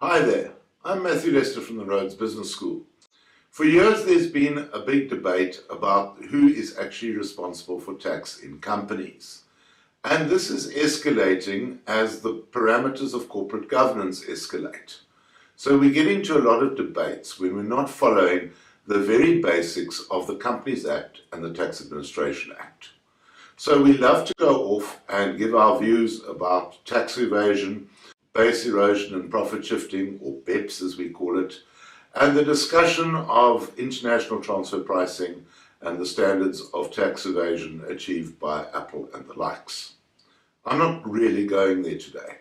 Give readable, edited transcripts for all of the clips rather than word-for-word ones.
Hi there, I'm Matthew Lester from the Rhodes Business School. For years there's been a big debate about who is actually responsible for tax in companies. And this is escalating as the parameters of corporate governance escalate. So we get into a lot of debates when we're not following the very basics of the Companies Act and the Tax Administration Act. So we love to go off and give our views about tax evasion, base erosion and profit shifting, or BEPS as we call it, and the discussion of international transfer pricing and the standards of tax evasion achieved by Apple and the likes. I'm not really going there today.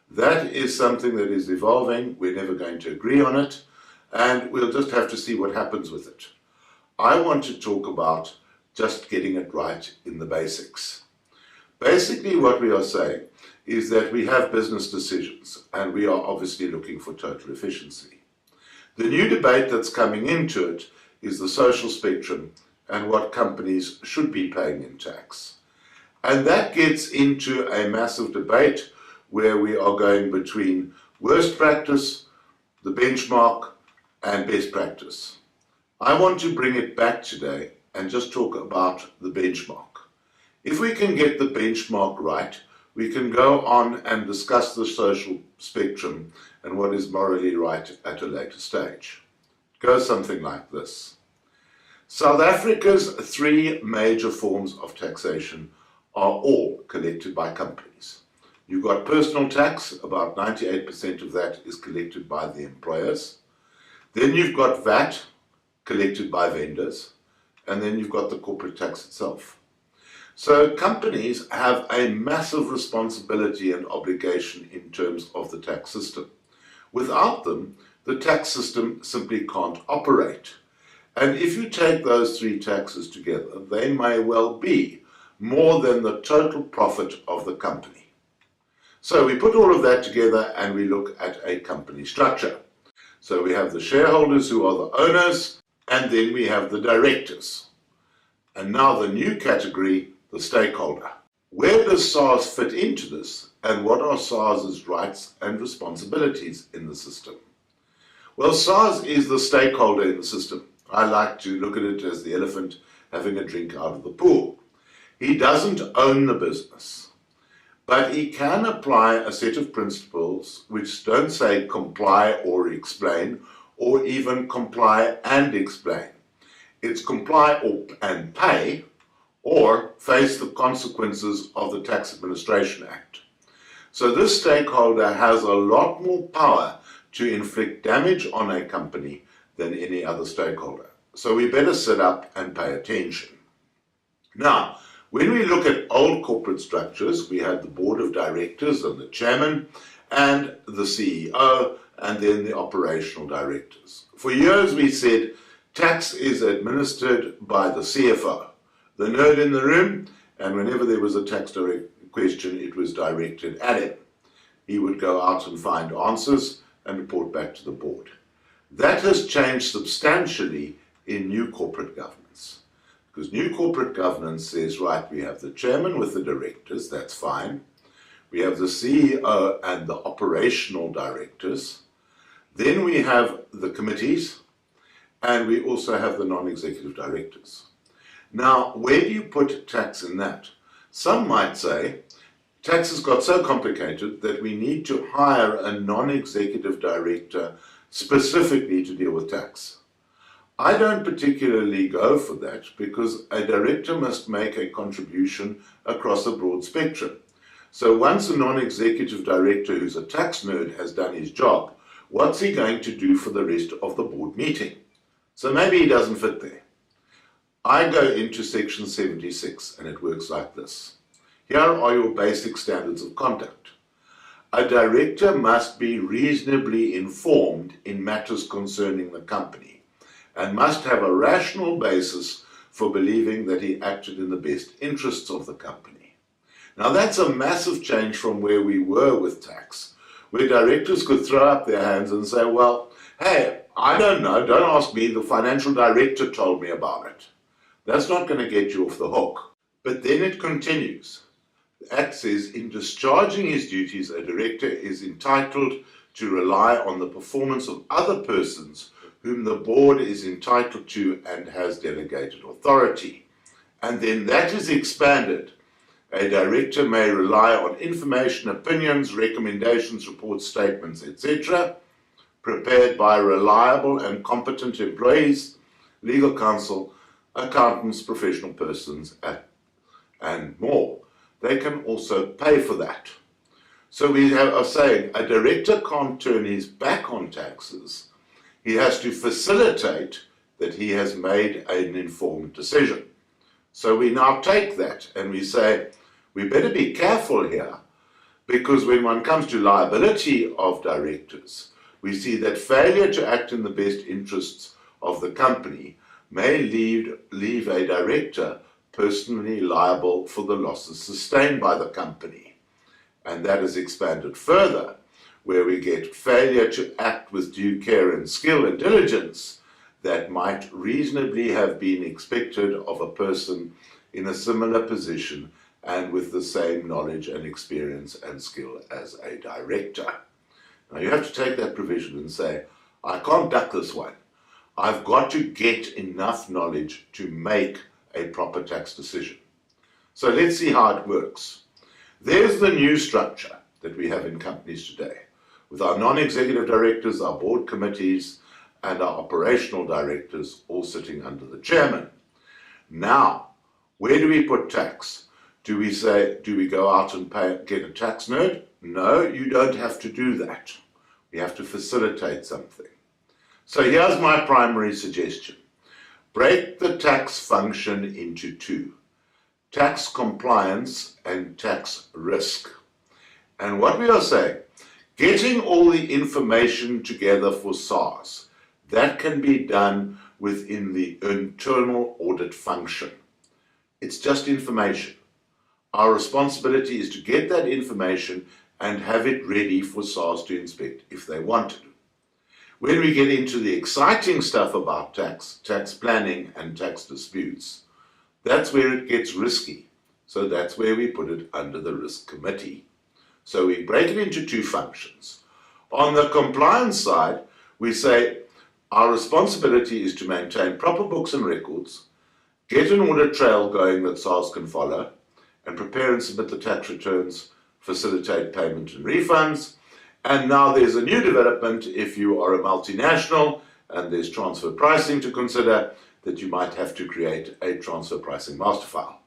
That is something that is evolving. We're never going to agree on it, and we'll just have to see what happens with it. I want to talk about just getting it right in the basics. Basically, what we are saying is that we have business decisions, and we are obviously looking for total efficiency. The new debate that's coming into it is the social spectrum and what companies should be paying in tax. And that gets into a massive debate where we are going between worst practice, the benchmark, and best practice. I want to bring it back today and just talk about the benchmark. If we can get the benchmark right, we can go on and discuss the social spectrum and what is morally right at a later stage. It goes something like this. South Africa's three major forms of taxation are all collected by companies. You've got personal tax, about 98% of that is collected by the employers. Then you've got VAT, collected by vendors. And then you've got the corporate tax itself. So companies have a massive responsibility and obligation in terms of the tax system. Without them, the tax system simply can't operate. And if you take those three taxes together, they may well be more than the total profit of the company. So we put all of that together and we look at a company structure. So we have the shareholders who are the owners, and then we have the directors. And now the new category, the stakeholder. Where does SARS fit into this, and what are SARS's rights and responsibilities in the system? Well, SARS is the stakeholder in the system. I like to look at it as the elephant having a drink out of the pool. He doesn't own the business, but he can apply a set of principles which don't say comply or explain, or even comply and explain. It's comply and pay, or face the consequences of the Tax Administration Act. So this stakeholder has a lot more power to inflict damage on a company than any other stakeholder. So we better sit up and pay attention. Now, when we look at old corporate structures, we had the board of directors and the chairman and the CEO and then the operational directors. For years we said tax is administered by the CFO, the nerd in the room, and whenever there was a tax question, it was directed at him. He would go out and find answers and report back to the board. That has changed substantially in new corporate governance. Because new corporate governance says, right, we have the chairman with the directors, that's fine. We have the CEO and the operational directors. Then we have the committees, and we also have the non-executive directors. Now, where do you put tax in that? Some might say, tax has got so complicated that we need to hire a non-executive director specifically to deal with tax. I don't particularly go for that because a director must make a contribution across a broad spectrum. So once a non-executive director who's a tax nerd has done his job, what's he going to do for the rest of the board meeting? So maybe he doesn't fit there. I go into section 76 and it works like this. Here are your basic standards of conduct. A director must be reasonably informed in matters concerning the company and must have a rational basis for believing that he acted in the best interests of the company. Now that's a massive change from where we were with tax, where directors could throw up their hands and say, well, hey, I don't know, don't ask me, the financial director told me about it. That's not going to get you off the hook. But then it continues. The Act says, in discharging his duties, a director is entitled to rely on the performance of other persons whom the board is entitled to and has delegated authority. And then that is expanded. A director may rely on information, opinions, recommendations, reports, statements, etc., prepared by reliable and competent employees, legal counsel, accountants, professional persons, and more. They can also pay for that. So we are saying a director can't turn his back on taxes. He has to facilitate that he has made an informed decision. So we now take that and we say, we better be careful here, because when one comes to liability of directors, we see that failure to act in the best interests of the company may leave a director personally liable for the losses sustained by the company. And that is expanded further, where we get failure to act with due care and skill and diligence that might reasonably have been expected of a person in a similar position and with the same knowledge and experience and skill as a director. Now you have to take that provision and say, I can't duck this one. I've got to get enough knowledge to make a proper tax decision. So let's see how it works. There's the new structure that we have in companies today, with our non-executive directors, our board committees, and our operational directors all sitting under the chairman. Now, where do we put tax? Do we say, do we go out and get a tax nerd? No, you don't have to do that. We have to facilitate something. So here's my primary suggestion. Break the tax function into two: tax compliance and tax risk. And what we are saying, getting all the information together for SARS, that can be done within the internal audit function. It's just information. Our responsibility is to get that information and have it ready for SARS to inspect if they want to. When we get into the exciting stuff about tax planning and tax disputes, that's where it gets risky. So that's where we put it under the risk committee. So we break it into two functions. On the compliance side, we say our responsibility is to maintain proper books and records, get an audit trail going that SARS can follow, and prepare and submit the tax returns, facilitate payment and refunds. And now there's a new development. If you are a multinational and there's transfer pricing to consider, that you might have to create a transfer pricing master file.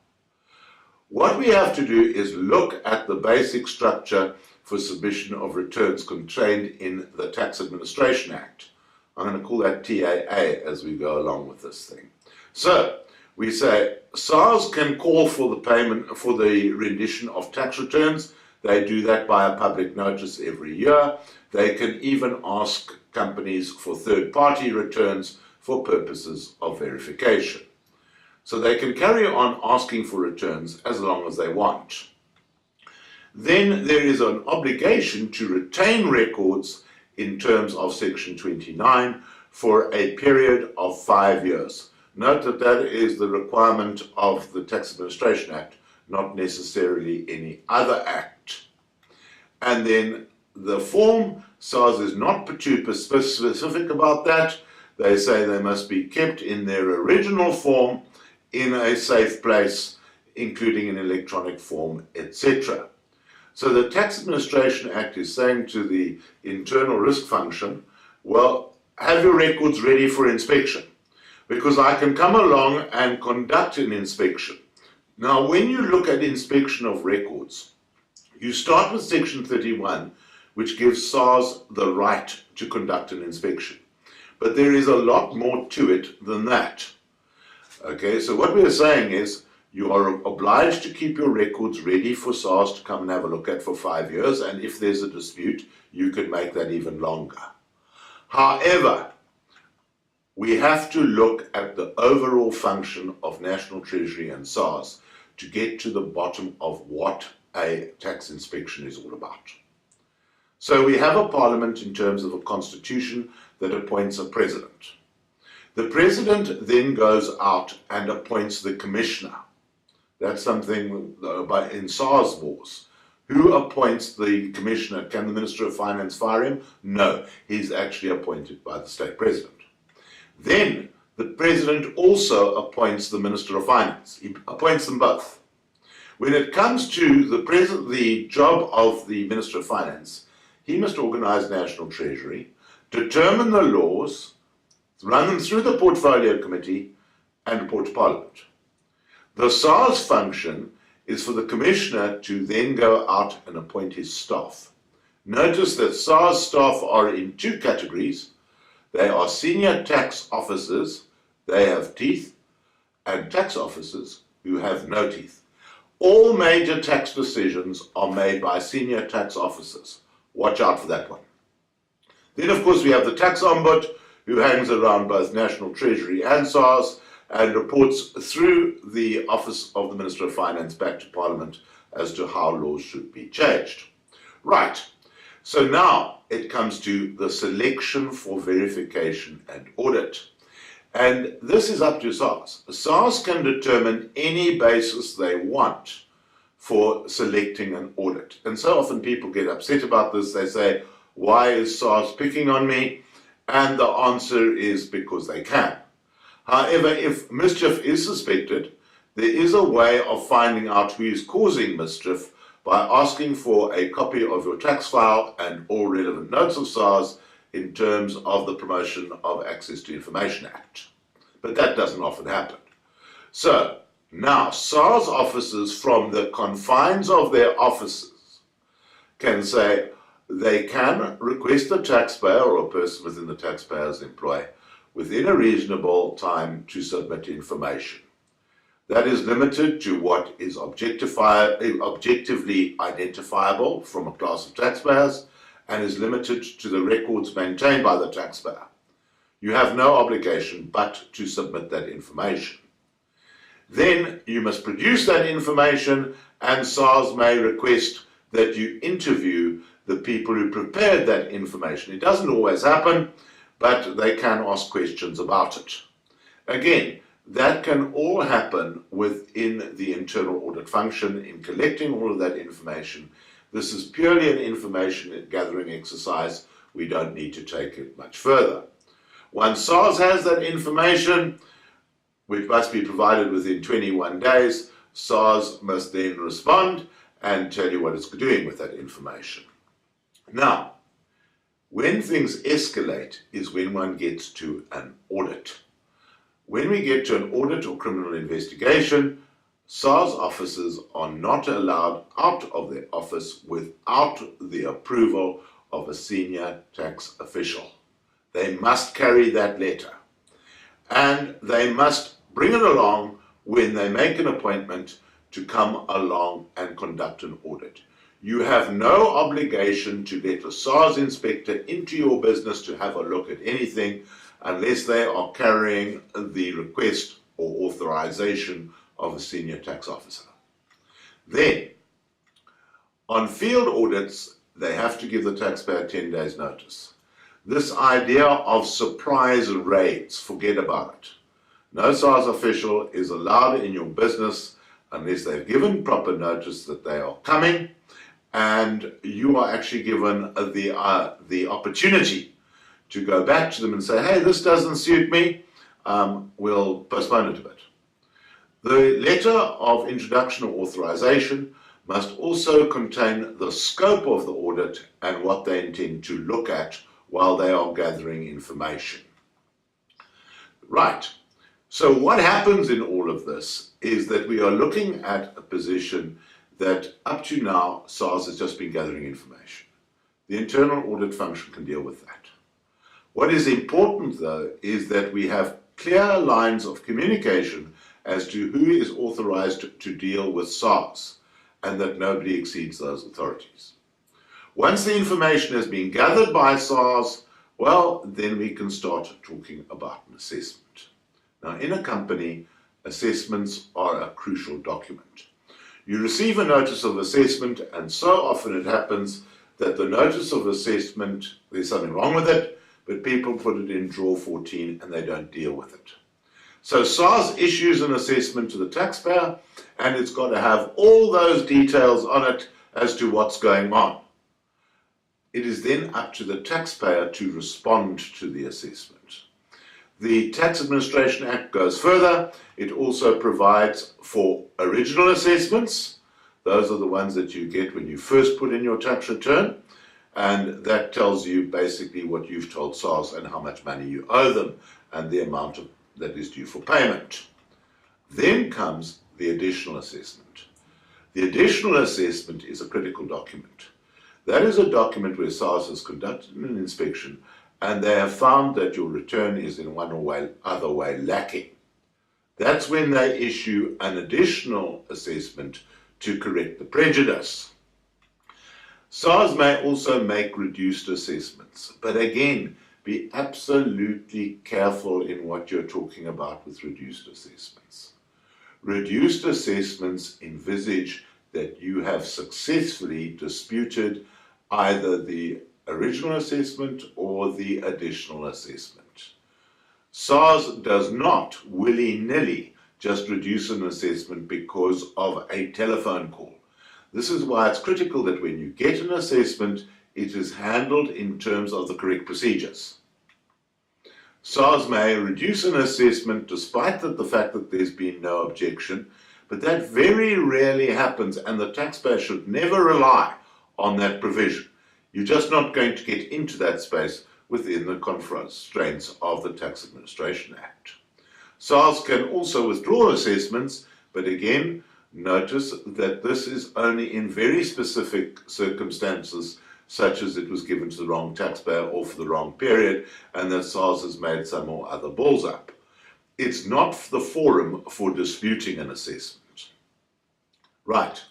What we have to do is look at the basic structure for submission of returns contained in the Tax Administration Act. I'm going to call that TAA as we go along with this thing. So we say SARS can call for the payment, for the rendition of tax returns. They do that by a public notice every year. They can even ask companies for third-party returns for purposes of verification. So they can carry on asking for returns as long as they want. Then there is an obligation to retain records in terms of Section 29 for a period of 5 years. Note that that is the requirement of the Tax Administration Act, not necessarily any other act. And then the form, SARS is not too specific about that. They say they must be kept in their original form in a safe place, including in electronic form, etc. So the Tax Administration Act is saying to the internal risk function, well, have your records ready for inspection, because I can come along and conduct an inspection. Now, when you look at inspection of records, you start with Section 31, which gives SARS the right to conduct an inspection. But there is a lot more to it than that. Okay, so what we are saying is you are obliged to keep your records ready for SARS to come and have a look at for 5 years, and if there's a dispute, you can make that even longer. However, we have to look at the overall function of National Treasury and SARS to get to the bottom of what a tax inspection is all about. So we have a parliament in terms of a constitution that appoints a president. The president then goes out and appoints the commissioner. That's something in SARS laws. Who appoints the commissioner? Can the Minister of Finance fire him? No, he's actually appointed by the state president. Then the president also appoints the Minister of Finance. He appoints them both. When it comes to the job of the Minister of Finance, he must organize National Treasury, determine the laws, run them through the Portfolio Committee, and report to Parliament. The SARS function is for the Commissioner to then go out and appoint his staff. Notice that SARS staff are in two categories. They are senior tax officers, they have teeth, and tax officers who have no teeth. All major tax decisions are made by senior tax officers. Watch out for that one. Then, of course, we have the tax ombud, who hangs around both National Treasury and SARS and reports through the Office of the Minister of Finance back to Parliament as to how laws should be changed. Right, so now it comes to the selection for verification and audit. And this is up to SARS. SARS can determine any basis they want for selecting an audit. And so often people get upset about this. They say, why is SARS picking on me? And the answer is because they can. However, if mischief is suspected, there is a way of finding out who is causing mischief by asking for a copy of your tax file and all relevant notes of SARS in terms of the Promotion of Access to Information Act. But that doesn't often happen. So, now SARS officers from the confines of their offices can say they can request the taxpayer or a person within the taxpayer's employ within a reasonable time to submit information. That is limited to what is objectively identifiable from a class of taxpayers and is limited to the records maintained by the taxpayer. You have no obligation but to submit that information. Then you must produce that information, and SARS may request that you interview the people who prepared that information. It doesn't always happen, but they can ask questions about it. Again, that can all happen within the internal audit function in collecting all of that information. This is purely an information gathering exercise. We don't need to take it much further. Once SARS has that information, which must be provided within 21 days, SARS must then respond and tell you what it's doing with that information. Now, when things escalate is when one gets to an audit. When we get to an audit or criminal investigation, SARS officers are not allowed out of their office without the approval of a senior tax official. They must carry that letter, and they must bring it along when they make an appointment to come along and conduct an audit. You have no obligation to let a SARS inspector into your business to have a look at anything unless they are carrying the request or authorization of a senior tax officer. Then, on field audits, they have to give the taxpayer 10 days notice. This idea of surprise raids, forget about it. No SARS official is allowed in your business unless they've given proper notice that they are coming, and you are actually given the opportunity to go back to them and say, hey, this doesn't suit me, we'll postpone it a bit. The letter of introduction or authorization must also contain the scope of the audit and what they intend to look at while they are gathering information. Right, so what happens in all of this is that we are looking at a position that up to now SARS has just been gathering information. The internal audit function can deal with that. What is important though is that we have clear lines of communication as to who is authorized to deal with SARS and that nobody exceeds those authorities. Once the information has been gathered by SARS, well, then we can start talking about an assessment. Now, in a company, assessments are a crucial document. You receive a notice of assessment, and so often it happens that the notice of assessment, there's something wrong with it, but people put it in drawer 14 and they don't deal with it. So SARS issues an assessment to the taxpayer, and it's got to have all those details on it as to what's going on. It is then up to the taxpayer to respond to the assessment. The Tax Administration Act goes further. It also provides for original assessments. Those are the ones that you get when you first put in your tax return, and that tells you basically what you've told SARS and how much money you owe them and the amount that is due for payment. Then comes the additional assessment. The additional assessment is a critical document. That is a document where SARS has conducted an inspection and they have found that your return is in one or other way lacking. That's when they issue an additional assessment to correct the prejudice. SARS may also make reduced assessments, but again, be absolutely careful in what you're talking about with reduced assessments. Reduced assessments envisage that you have successfully disputed either the original assessment or the additional assessment. SARS does not willy-nilly just reduce an assessment because of a telephone call. This is why it's critical that when you get an assessment, it is handled in terms of the correct procedures. SARS may reduce an assessment despite the fact that there's been no objection, but that very rarely happens, and the taxpayer should never rely on that provision. You're just not going to get into that space within the constraints of the Tax Administration Act. SARS can also withdraw assessments, but again, notice that this is only in very specific circumstances, such as it was given to the wrong taxpayer or for the wrong period, and that SARS has made some or other balls up. It's not the forum for disputing an assessment. Right,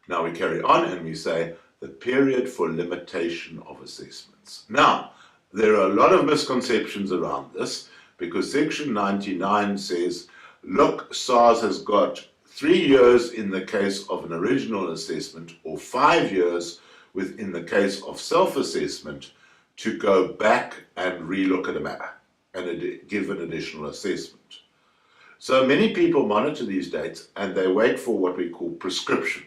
now we carry on and we say the period for limitation of assessments. Now, there are a lot of misconceptions around this, because Section 99 says, look, SARS has got 3 years in the case of an original assessment or 5 years within the case of self-assessment to go back and relook at a matter and give an additional assessment. So many people monitor these dates and they wait for what we call prescription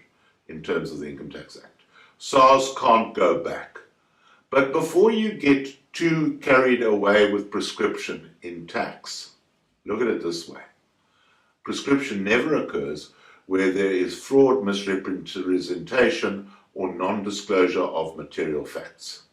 in terms of the Income Tax Act. SARS can't go back. But before you get too carried away with prescription in tax, look at it this way. Prescription never occurs where there is fraud, misrepresentation, or non-disclosure of material facts.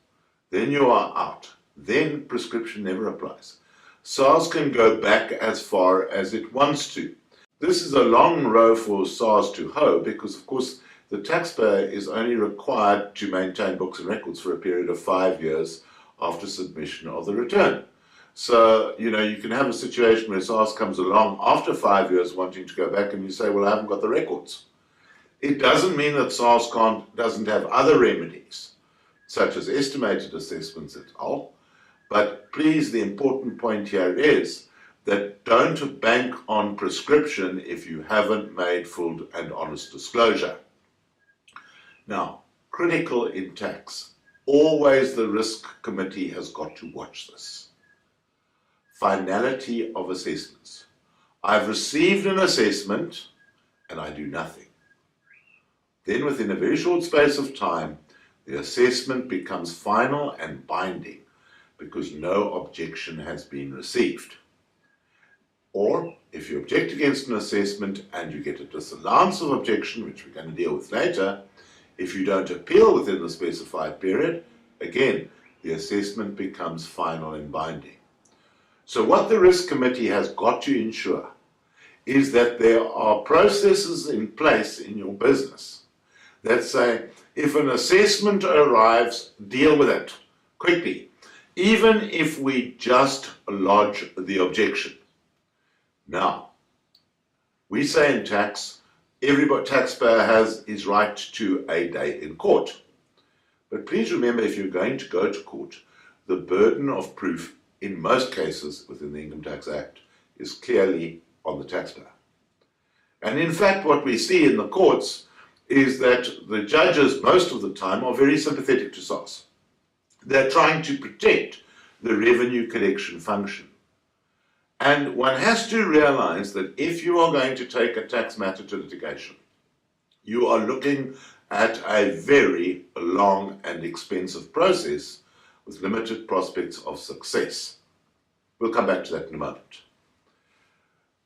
Then you are out. Then prescription never applies. SARS can go back as far as it wants to. This is a long row for SARS to hoe because, of course, the taxpayer is only required to maintain books and records for a period of 5 years after submission of the return. So, you can have a situation where SARS comes along after 5 years wanting to go back and you say, well, I haven't got the records. It doesn't mean that SARS doesn't have other remedies, such as estimated assessments et al. But please, the important point here is that don't bank on prescription if you haven't made full and honest disclosure. Now, critical in tax, always the risk committee has got to watch this. Finality of assessments. I've received an assessment and I do nothing. Then within a very short space of time, the assessment becomes final and binding because no objection has been received. Or if you object against an assessment and you get a disallowance of objection, which we're going to deal with later, if you don't appeal within the specified period, again, the assessment becomes final and binding. So what the risk committee has got to ensure is that there are processes in place in your business that say, if an assessment arrives, deal with it quickly, even if we just lodge the objection. Now, we say in tax, every taxpayer has his right to a day in court. But please remember, if you're going to go to court, the burden of proof in most cases within the Income Tax Act is clearly on the taxpayer. And in fact, what we see in the courts is that the judges most of the time are very sympathetic to SARS. They're trying to protect the revenue collection function. And one has to realize that if you are going to take a tax matter to litigation, you are looking at a very long and expensive process with limited prospects of success. We'll come back to that in a moment.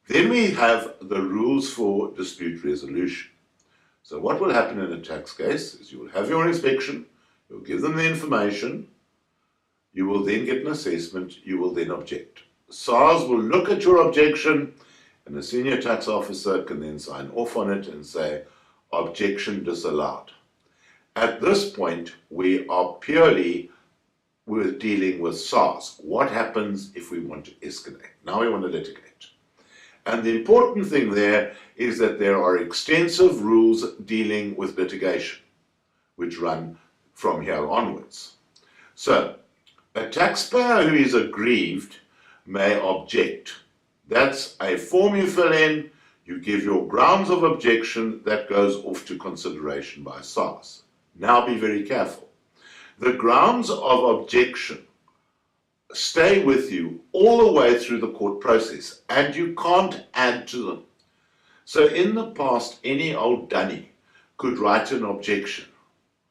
Then we have the rules for dispute resolution. So what will happen in a tax case is you will have your inspection, you'll give them the information, you will then get an assessment, you will then object. SARS will look at your objection, and the senior tax officer can then sign off on it and say, objection disallowed. At this point, we are purely dealing with SARS. What happens if we want to escalate? Now we want to litigate. And the important thing there is that there are extensive rules dealing with litigation, which run from here onwards. So, a taxpayer who is aggrieved may object. That's a form you fill in, you give your grounds of objection, that goes off to consideration by SARS. Now be very careful. The grounds of objection stay with you all the way through the court process, and you can't add to them. So in the past, any old dunny could write an objection.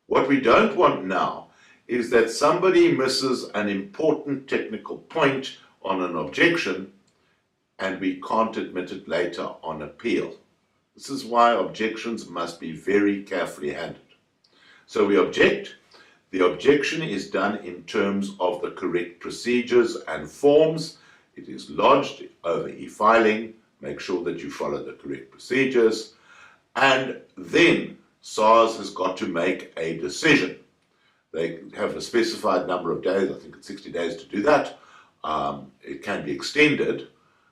What we don't want now is that somebody misses an important technical point on an objection and we can't admit it later on appeal. This is why objections must be very carefully handled. So we object. The objection is done in terms of the correct procedures and forms. It is lodged over e-filing. Make sure that you follow the correct procedures. And then SARS has got to make a decision. They have a specified number of days, I think it's 60 days to do that. It can be extended.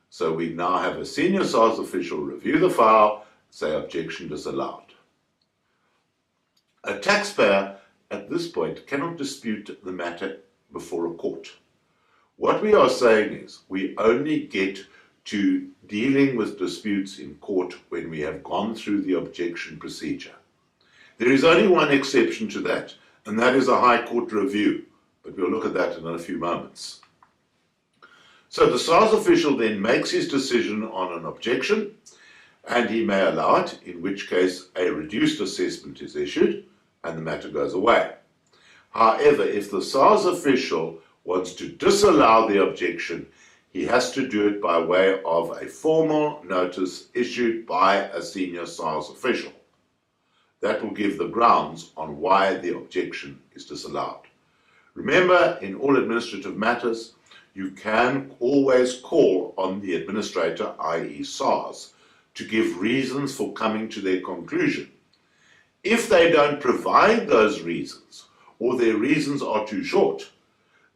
So we now have a senior SARS official review the file, say objection disallowed. A taxpayer at this point cannot dispute the matter before a court. What we are saying is we only get to dealing with disputes in court when we have gone through the objection procedure. There is only one exception to that, and that is a High Court review, but we'll look at that in a few moments. So the SARS official then makes his decision on an objection, and he may allow it, in which case a reduced assessment is issued, and the matter goes away. However, if the SARS official wants to disallow the objection, he has to do it by way of a formal notice issued by a senior SARS official. That will give the grounds on why the objection is disallowed. Remember, in all administrative matters, you can always call on the administrator, i.e. SARS, to give reasons for coming to their conclusion. If they don't provide those reasons, or their reasons are too short,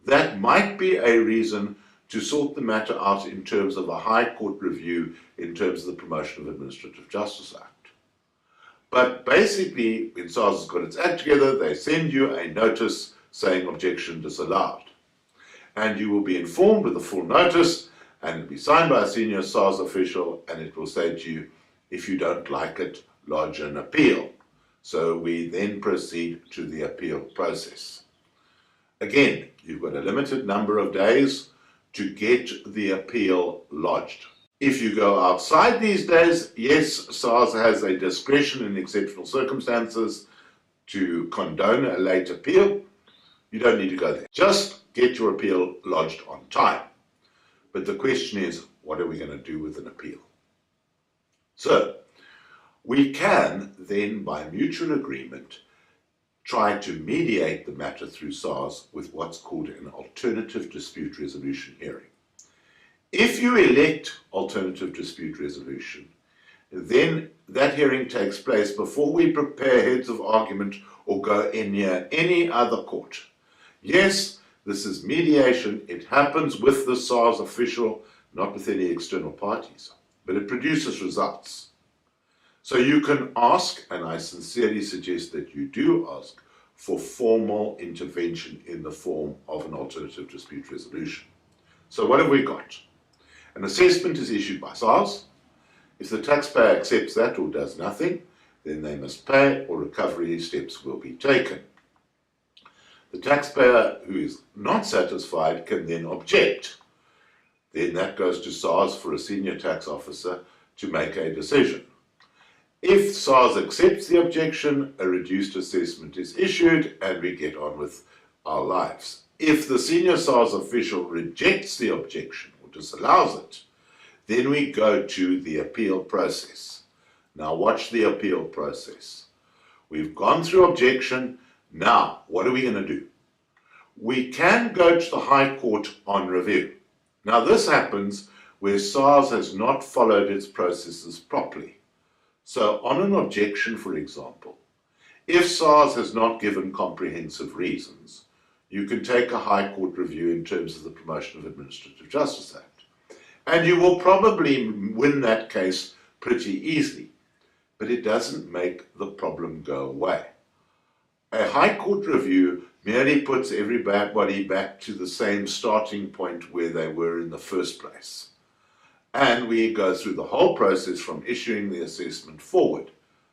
that might be a reason to sort the matter out in terms of a High Court review, in terms of the Promotion of Administrative Justice Act. But basically, when SARS has got its act together, they send you a notice saying objection disallowed. And you will be informed with the full notice, and it will be signed by a senior SARS official, and it will say to you, if you don't like it, lodge an appeal. So we then proceed to the appeal process. Again, you've got a limited number of days to get the appeal lodged. If you go outside these days, yes, SARS has a discretion in exceptional circumstances to condone a late appeal. You don't need to go there. Just get your appeal lodged on time. But the question is, what are we going to do with an appeal? So, we can then, by mutual agreement, try to mediate the matter through SARS with what's called an alternative dispute resolution hearing. If you elect alternative dispute resolution, then that hearing takes place before we prepare heads of argument or go near any other court. Yes, this is mediation. It happens with the SARS official, not with any external parties, but it produces results. So you can ask, and I sincerely suggest that you do ask, for formal intervention in the form of an alternative dispute resolution. So what have we got? An assessment is issued by SARS. If the taxpayer accepts that or does nothing, then they must pay or recovery steps will be taken. The taxpayer who is not satisfied can then object. Then that goes to SARS for a senior tax officer to make a decision. If SARS accepts the objection, a reduced assessment is issued and we get on with our lives. If the senior SARS official rejects the objection or disallows it, then we go to the appeal process. Now watch the appeal process. We've gone through objection. Now, what are we going to do? We can go to the High Court on review. Now this happens where SARS has not followed its processes properly. So on an objection, for example, if SARS has not given comprehensive reasons, you can take a High Court review in terms of the Promotion of Administrative Justice Act. And you will probably win that case pretty easily, but it doesn't make the problem go away. A High Court review merely puts everybody back to the same starting point where they were in the first place. And we go through the whole process from issuing the assessment forward.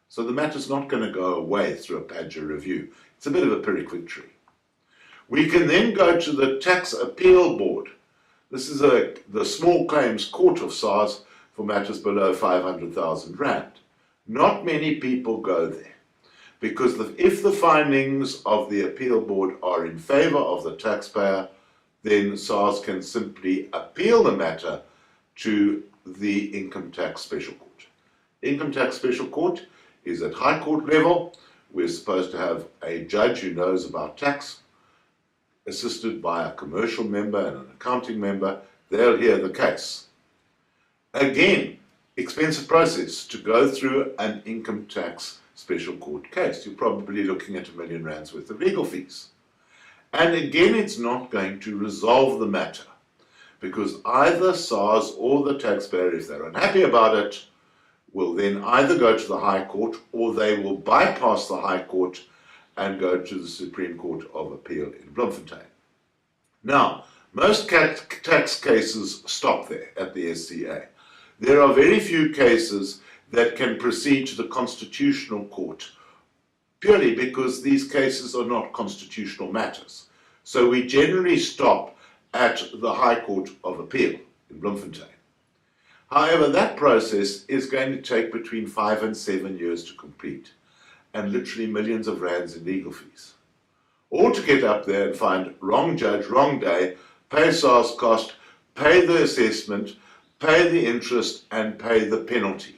So the matter's not going to go away through a Padger review. It's a bit of a Pyrrhic victory. We can then go to the Tax Appeal Board. This is the small claims court of SARS for matters below 500,000 rand. Not many people go there because if the findings of the appeal board are in favor of the taxpayer, then SARS can simply appeal the matter to the Income Tax Special Court. Income Tax Special Court is at High Court level. We're supposed to have a judge who knows about tax, assisted by a commercial member and an accounting member. They'll hear the case. Again, expensive process to go through an income tax special court case. You're probably looking at R1 million worth of legal fees. And again, it's not going to resolve the matter because either SARS or the taxpayer, if they're unhappy about it, will then either go to the High Court or they will bypass the High Court and go to the Supreme Court of Appeal in Bloemfontein. Now, most tax cases stop there at the SCA. There are very few cases that can proceed to the Constitutional Court purely because these cases are not constitutional matters. So we generally stop at the High Court of Appeal in Bloemfontein. However, that process is going to take between 5 and 7 years to complete, and literally millions of rands in legal fees. Or to get up there and find wrong judge, wrong day, pay SARS cost, pay the assessment, pay the interest, and pay the penalty.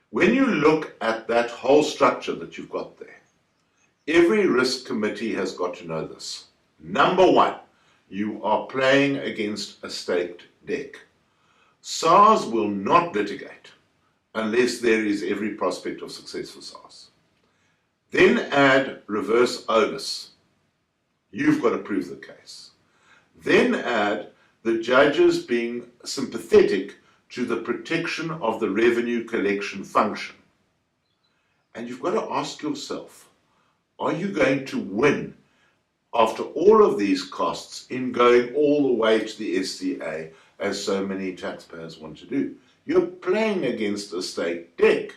When you look at that whole structure that you've got there, every risk committee has got to know this. Number one, you are playing against a staked deck. SARS will not litigate unless there is every prospect of success for SARS. Then add reverse onus. You've got to prove the case. Then add the judges being sympathetic to the protection of the revenue collection function. And you've got to ask yourself, are you going to win after all of these costs in going all the way to the SCA as so many taxpayers want to do? You're playing against a staked deck.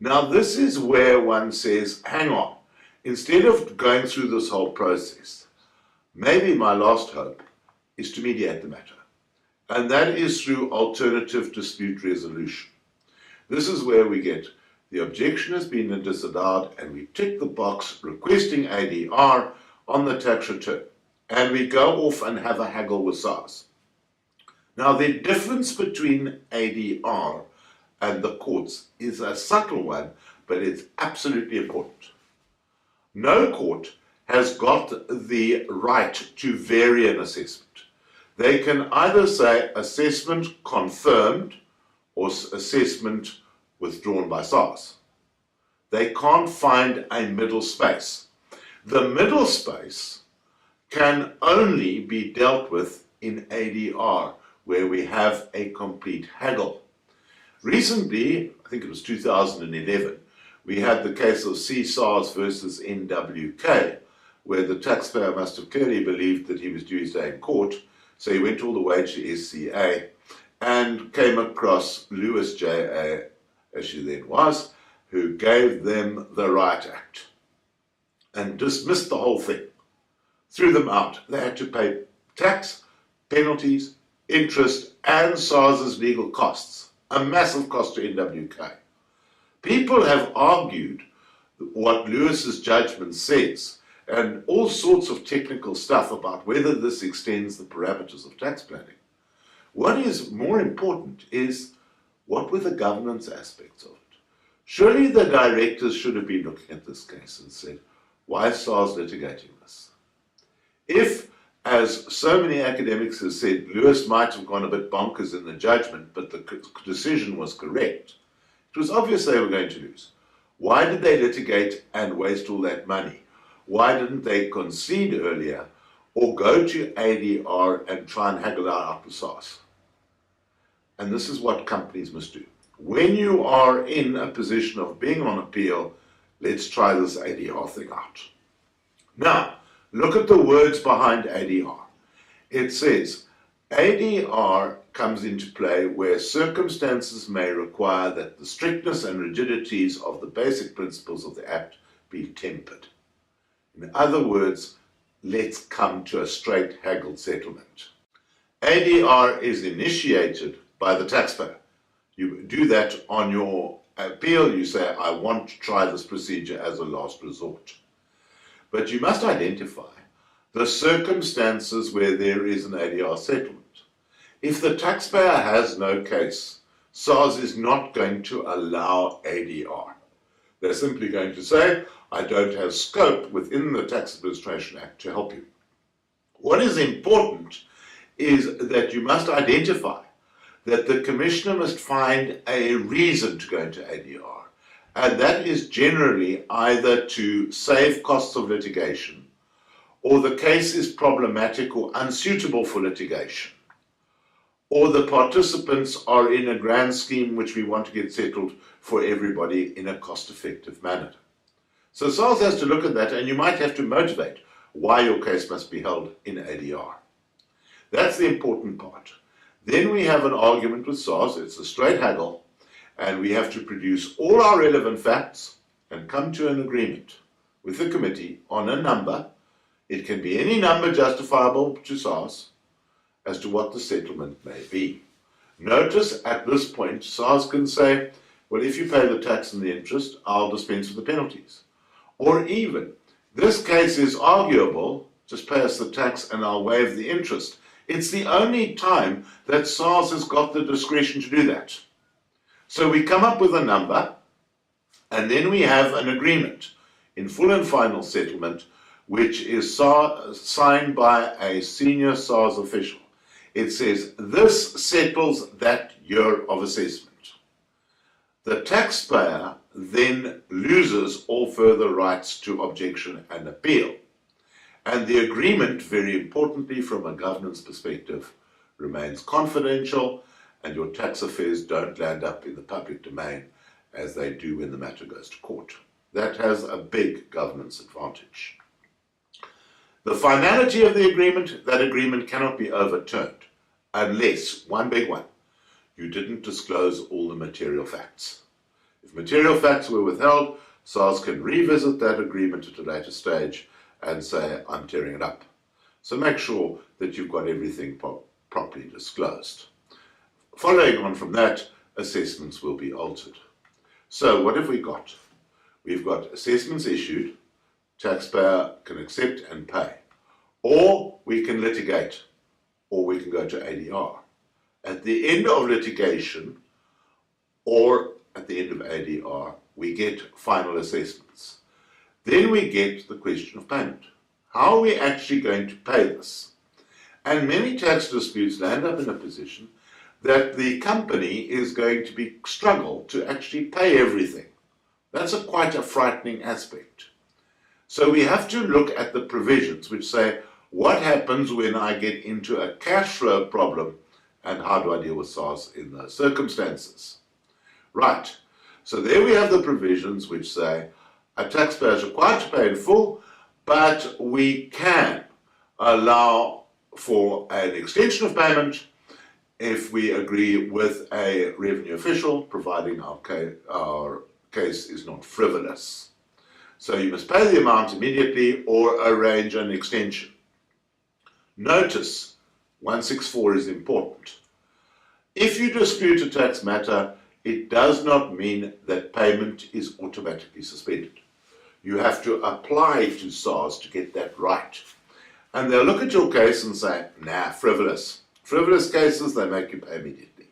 Now this is where one says, hang on, instead of going through this whole process, maybe my last hope is to mediate the matter. And that is through alternative dispute resolution. This is where we get the objection has been disallowed and we tick the box requesting ADR on the tax return. And we go off and have a haggle with SARS. Now the difference between ADR and the courts is a subtle one, but it's absolutely important. No court has got the right to vary an assessment. They can either say assessment confirmed or assessment withdrawn by SARS. They can't find a middle space. The middle space can only be dealt with in ADR, where we have a complete haggle. Recently, I think it was 2011, we had the case of CSARS versus NWK, where the taxpayer must have clearly believed that he was due his day in court, so he went all the way to SCA and came across Lewis J.A., as she then was, who gave them the Right Act and dismissed the whole thing, threw them out. They had to pay tax, penalties, interest, and SARS's legal costs, a massive cost to NWK. People have argued what Lewis's judgment says and all sorts of technical stuff about whether this extends the parameters of tax planning. What is more important is what were the governance aspects of it. Surely the directors should have been looking at this case and said, why is SARS litigating this? If, as so many academics have said, Lewis might have gone a bit bonkers in the judgment, but the decision was correct, it was obvious they were going to lose. Why did they litigate and waste all that money? Why didn't they concede earlier or go to ADR and try and haggle out the SARS? And this is what companies must do. When you are in a position of being on appeal, let's try this ADR thing out. Now, look at the words behind ADR. It says, ADR comes into play where circumstances may require that the strictness and rigidities of the basic principles of the Act be tempered. In other words, let's come to a straight haggled settlement. ADR is initiated by the taxpayer. You do that on your appeal. You say, I want to try this procedure as a last resort. But you must identify the circumstances where there is an ADR settlement. If the taxpayer has no case, SARS is not going to allow ADR. They're simply going to say, I don't have scope within the Tax Administration Act to help you. What is important is that you must identify that the Commissioner must find a reason to go into ADR, and that is generally either to save costs of litigation, or the case is problematic or unsuitable for litigation, or the participants are in a grand scheme which we want to get settled for everybody in a cost-effective manner. So SARS has to look at that, and you might have to motivate why your case must be held in ADR. That's the important part. Then we have an argument with SARS, it's a straight haggle, and we have to produce all our relevant facts and come to an agreement with the committee on a number. It can be any number justifiable to SARS as to what the settlement may be. Notice at this point, SARS can say, well, if you pay the tax and the interest, I'll dispense with the penalties. Or even, this case is arguable, just pay us the tax and I'll waive the interest. It's the only time that SARS has got the discretion to do that. So we come up with a number, and then we have an agreement in full and final settlement, which is signed by a senior SARS official. It says, this settles that year of assessment. The taxpayer then loses all further rights to objection and appeal. And the agreement, very importantly from a governance perspective, remains confidential, and your tax affairs don't land up in the public domain as they do when the matter goes to court. That has a big governance advantage. The finality of the agreement, that agreement cannot be overturned unless, one big one, you didn't disclose all the material facts. If material facts were withheld, SARS can revisit that agreement at a later stage and say, I'm tearing it up. So make sure that you've got everything properly disclosed. Following on from that, assessments will be altered. So what have we got? We've got assessments issued, taxpayer can accept and pay, or we can litigate, or we can go to ADR. At the end of litigation, or at the end of ADR, we get final assessments. Then we get the question of payment. How are we actually going to pay this? And many tax disputes land up in a position that the company is going to struggle to actually pay everything. That's quite a frightening aspect. So we have to look at the provisions which say, what happens when I get into a cash flow problem, and how do I deal with SARS in those circumstances? Right, so there we have the provisions which say, a taxpayer is required to pay in full, but we can allow for an extension of payment if we agree with a revenue official, providing our case is not frivolous. So you must pay the amount immediately or arrange an extension. Notice 164 is important. If you dispute a tax matter, it does not mean that payment is automatically suspended. You have to apply to SARS to get that right. And they'll look at your case and say, nah, frivolous. Frivolous cases, they make you pay immediately.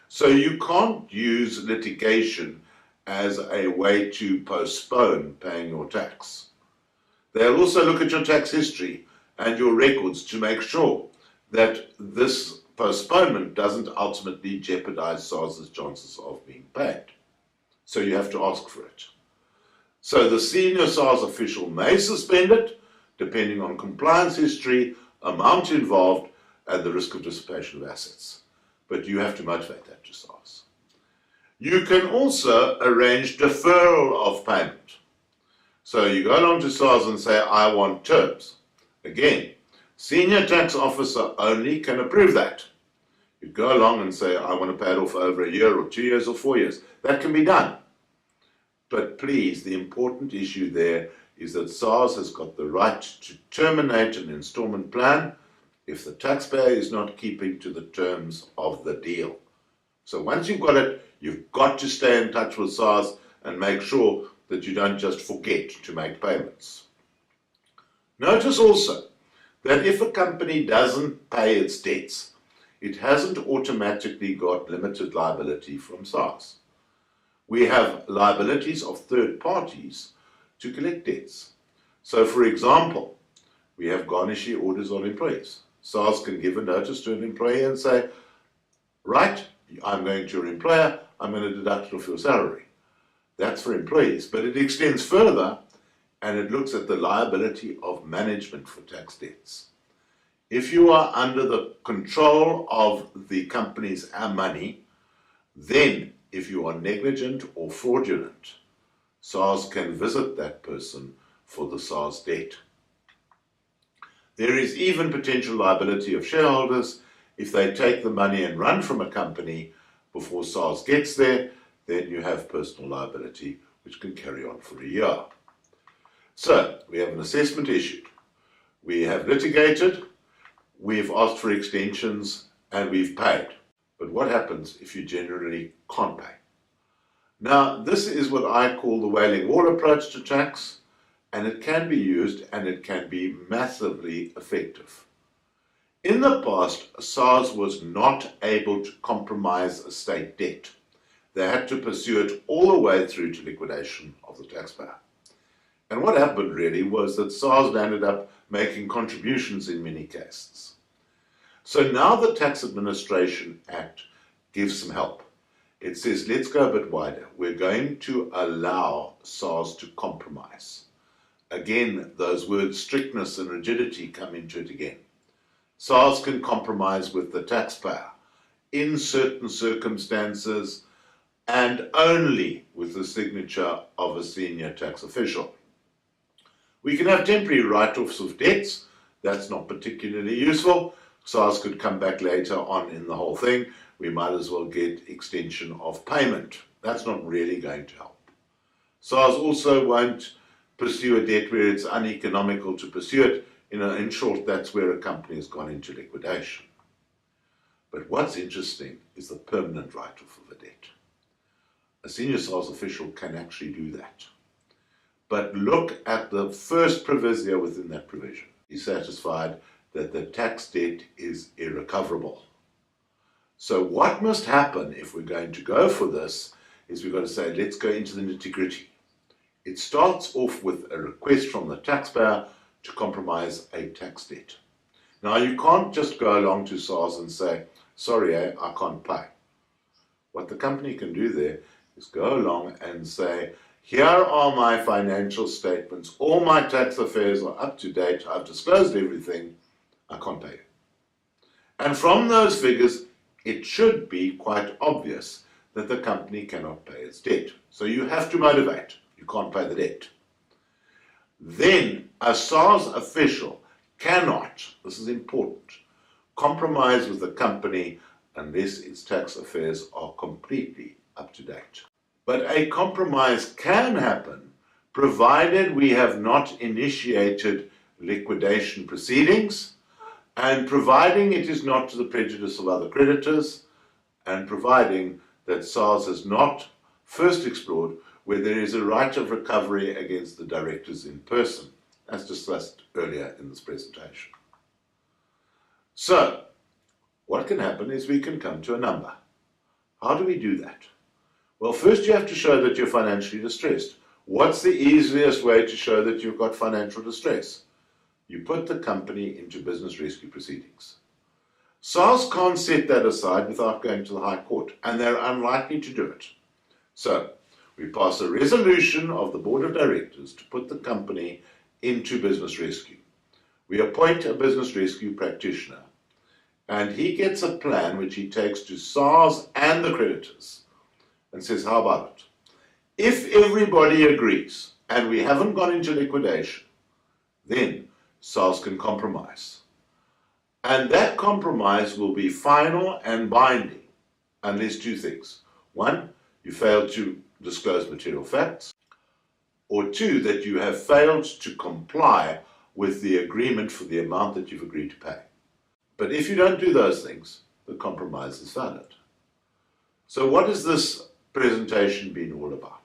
So you can't use litigation as a way to postpone paying your tax. They'll also look at your tax history and your records to make sure that this postponement doesn't ultimately jeopardize SARS's chances of being paid. So you have to ask for it. So the senior SARS official may suspend it, depending on compliance history, amount involved, and the risk of dissipation of assets. But you have to motivate that to SARS. You can also arrange deferral of payment. So you go along to SARS and say, I want terms. Again, senior tax officer only can approve that. You go along and say, I want to pay it off over a year or 2 years or 4 years. That can be done. But please, the important issue there is that SARS has got the right to terminate an installment plan if the taxpayer is not keeping to the terms of the deal. So once you've got it, you've got to stay in touch with SARS and make sure that you don't just forget to make payments. Notice also that if a company doesn't pay its debts, it hasn't automatically got limited liability from SARS. We have liabilities of third parties to collect debts. So for example, we have garnishee orders on employees. SARS can give a notice to an employee and say, right, I'm going to your employer, I'm going to deduct it off your salary. That's for employees, but it extends further and it looks at the liability of management for tax debts. If you are under the control of the company's money, then if you are negligent or fraudulent, SARS can visit that person for the SARS debt. There is even potential liability of shareholders. If they take the money and run from a company before SARS gets there, then you have personal liability, which can carry on for a year. So, we have an assessment issued. We have litigated, we've asked for extensions, and we've paid. But what happens if you generally can't pay? Now, this is what I call the Wailing Wall approach to tax, and it can be used and it can be massively effective. In the past, SARS was not able to compromise a state debt. They had to pursue it all the way through to liquidation of the taxpayer. And what happened really was that SARS ended up making contributions in many cases. So now the Tax Administration Act gives some help. It says, let's go a bit wider. We're going to allow SARS to compromise. Again, those words strictness and rigidity come into it again. SARS can compromise with the taxpayer in certain circumstances and only with the signature of a senior tax official. We can have temporary write-offs of debts. That's not particularly useful. SARS could come back later on in the whole thing. We might as well get extension of payment. That's not really going to help. SARS also won't pursue a debt where it's uneconomical to pursue it. In short, that's where a company has gone into liquidation. But what's interesting is the permanent write-off of a debt. A senior SARS official can actually do that. But look at the first proviso within that provision. He's satisfied that the tax debt is irrecoverable. So what must happen if we're going to go for this is we've got to say, let's go into the nitty-gritty. It starts off with a request from the taxpayer to compromise a tax debt. Now, you can't just go along to SARS and say, sorry, I can't pay. What the company can do there is go along and say, here are my financial statements, all my tax affairs are up to date, I've disclosed everything, I can't pay you. And from those figures, it should be quite obvious that the company cannot pay its debt. So you have to motivate. You can't pay the debt. Then a SARS official cannot, this is important, compromise with the company unless its tax affairs are completely up to date. But a compromise can happen provided we have not initiated liquidation proceedings, and providing it is not to the prejudice of other creditors, and providing that SARS has not first explored, where there is a right of recovery against the directors in person, as discussed earlier in this presentation. So, what can happen is we can come to a number. How do we do that? Well, first you have to show that you're financially distressed. What's the easiest way to show that you've got financial distress? You put the company into business rescue proceedings. SARS can't set that aside without going to the High Court, and they're unlikely to do it. So, we pass a resolution of the Board of Directors to put the company into business rescue. We appoint a business rescue practitioner, and he gets a plan which he takes to SARS and the creditors and says, how about it? If everybody agrees and we haven't gone into liquidation, then SARS can compromise. And that compromise will be final and binding unless two things. One, you fail to disclose material facts, or two, that you have failed to comply with the agreement for the amount that you've agreed to pay. But if you don't do those things, the compromise is valid. So what has this presentation been all about?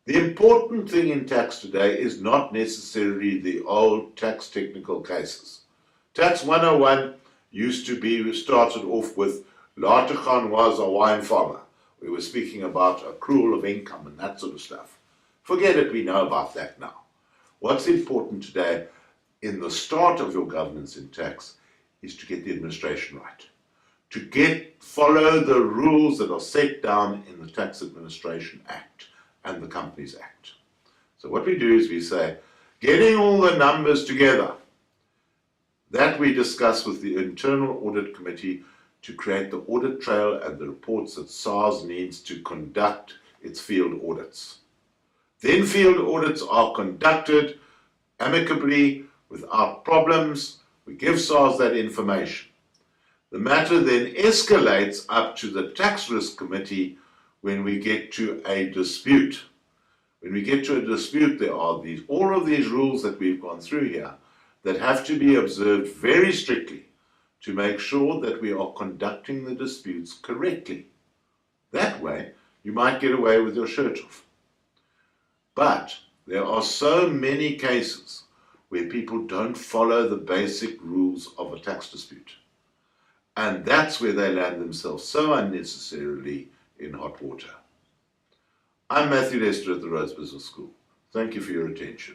The important thing in tax today is not necessarily the old tax technical cases. Tax 101 used to be started off with Later Khan was a wine farmer. We were speaking about accrual of income and that sort of stuff. Forget it, we know about that now. What's important today in the start of your governance in tax is to get the administration right. To follow the rules that are set down in the Tax Administration Act and the Companies Act. So what we do is we say, getting all the numbers together, that we discuss with the Internal Audit Committee to create the audit trail and the reports that SARS needs to conduct its field audits. Then field audits are conducted amicably without problems. We give SARS that information. The matter then escalates up to the Tax Risk Committee when we get to a dispute. When we get to a dispute, there are all of these rules that we've gone through here that have to be observed very strictly to make sure that we are conducting the disputes correctly. That way, you might get away with your shirt off. But there are so many cases where people don't follow the basic rules of a tax dispute. And that's where they land themselves so unnecessarily in hot water. I'm Matthew Lester at the Rhodes Business School. Thank you for your attention.